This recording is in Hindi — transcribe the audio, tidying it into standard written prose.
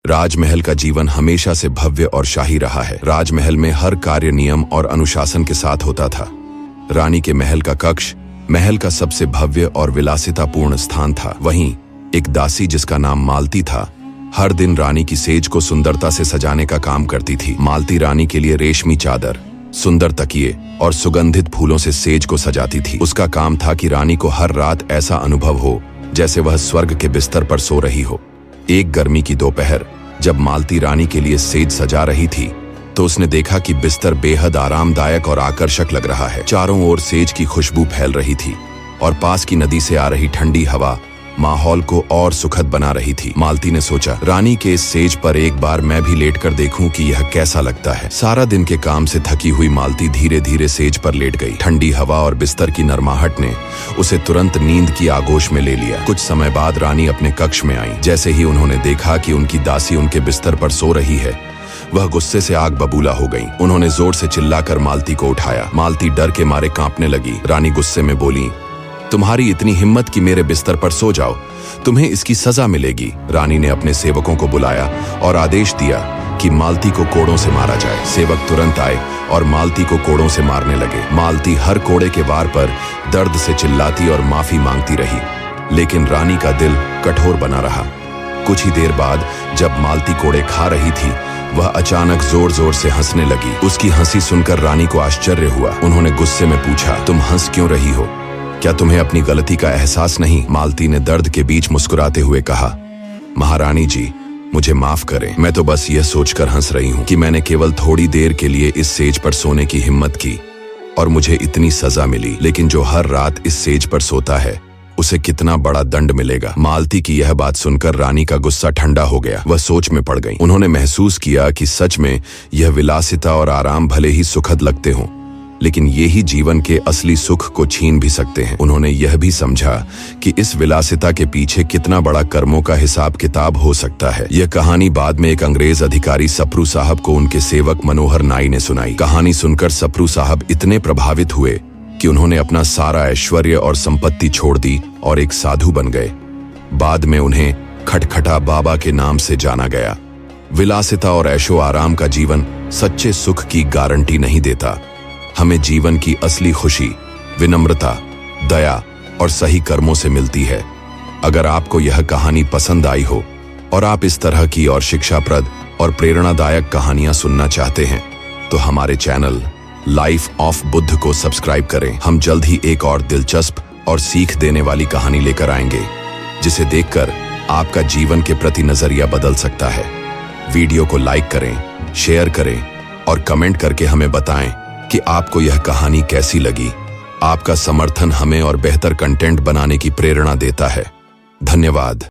राजमहल का जीवन हमेशा से भव्य और शाही रहा है। राजमहल में हर कार्य नियम और अनुशासन के साथ होता था। रानी के महल का कक्ष महल का सबसे भव्य और विलासितापूर्ण स्थान था। वहीं एक दासी जिसका नाम मालती था, हर दिन रानी की सेज को सुंदरता से सजाने का काम करती थी। मालती रानी के लिए रेशमी चादर, सुंदर तकिए और सुगंधित फूलों से सेज को सजाती थी। उसका काम था कि रानी को हर रात ऐसा अनुभव हो जैसे वह स्वर्ग के बिस्तर पर सो रही हो। एक गर्मी की दोपहर जब मालती रानी के लिए सेज सजा रही थी तो उसने देखा कि बिस्तर बेहद आरामदायक और आकर्षक लग रहा है। चारों ओर सेज की खुशबू फैल रही थी और पास की नदी से आ रही ठंडी हवा माहौल को और सुखद बना रही थी। मालती ने सोचा, रानी के इस सेज पर एक बार मैं भी लेटकर देखूं कि यह कैसा लगता है। सारा दिन के काम से थकी हुई मालती धीरे धीरे सेज पर लेट गई। ठंडी हवा और बिस्तर की नरमाहट ने उसे तुरंत नींद की आगोश में ले लिया। कुछ समय बाद रानी अपने कक्ष में आई। जैसे ही उन्होंने देखा कि उनकी दासी उनके बिस्तर पर सो रही है, वह गुस्से से आग बबूला हो गई। उन्होंने जोर से चिल्लाकर मालती को उठाया। मालती डर के मारे कांपने लगी। रानी गुस्से में बोली, तुम्हारी इतनी हिम्मत कि मेरे बिस्तर पर सो जाओ, तुम्हें इसकी सजा मिलेगी। रानी ने अपने सेवकों को बुलाया और आदेश दिया कि मालती को कोड़ों से मारा जाए। सेवक तुरंत आए और मालती को कोड़ों से मारने लगे। मालती हर कोड़े के वार पर दर्द से चिल्लाती और माफी मांगती रही, लेकिन रानी का दिल कठोर बना रहा। कुछ ही देर बाद जब मालती कोड़े खा रही थी, वह अचानक जोर जोर से हंसने लगी। उसकी हंसी सुनकर रानी को आश्चर्य हुआ। उन्होंने गुस्से में पूछा, तुम हंस क्यों रही हो? क्या तुम्हें अपनी गलती का एहसास नहीं? मालती ने दर्द के बीच मुस्कुराते हुए कहा, महारानी जी, मुझे माफ करें। मैं तो बस यह सोचकर हंस रही हूं कि मैंने केवल थोड़ी देर के लिए इस सेज पर सोने की हिम्मत की और मुझे इतनी सजा मिली, लेकिन जो हर रात इस सेज पर सोता है उसे कितना बड़ा दंड मिलेगा। मालती की यह बात सुनकर रानी का गुस्सा ठंडा हो गया। वह सोच में पड़ गई। उन्होंने महसूस किया कि सच में यह विलासिता और आराम भले ही सुखद लगते हों, लेकिन ये ही जीवन के असली सुख को छीन भी सकते हैं। उन्होंने यह भी समझा कि इस विलासिता के पीछे कितना बड़ा कर्मों का हिसाब किताब हो सकता है। यह कहानी बाद में एक अंग्रेज अधिकारी सप्रू साहब को उनके सेवक मनोहर नाई ने सुनाई। कहानी सुनकर सप्रू साहब इतने प्रभावित हुए कि उन्होंने अपना सारा ऐश्वर्य और संपत्ति छोड़ दी और एक साधु बन गए। बाद में उन्हें खटखटा बाबा के नाम से जाना गया। विलासिता और ऐशो आराम का जीवन सच्चे सुख की गारंटी नहीं देता। हमें जीवन की असली खुशी विनम्रता, दया और सही कर्मों से मिलती है। अगर आपको यह कहानी पसंद आई हो और आप इस तरह की और शिक्षाप्रद और प्रेरणादायक कहानियां सुनना चाहते हैं, तो हमारे चैनल लाइफ ऑफ बुद्ध को सब्सक्राइब करें। हम जल्द ही एक और दिलचस्प और सीख देने वाली कहानी लेकर आएंगे, जिसे देखकर आपका जीवन के प्रति नजरिया बदल सकता है। वीडियो को लाइक करें, शेयर करें और कमेंट करके हमें बताएं कि आपको यह कहानी कैसी लगी। आपका समर्थन हमें और बेहतर कंटेंट बनाने की प्रेरणा देता है। धन्यवाद।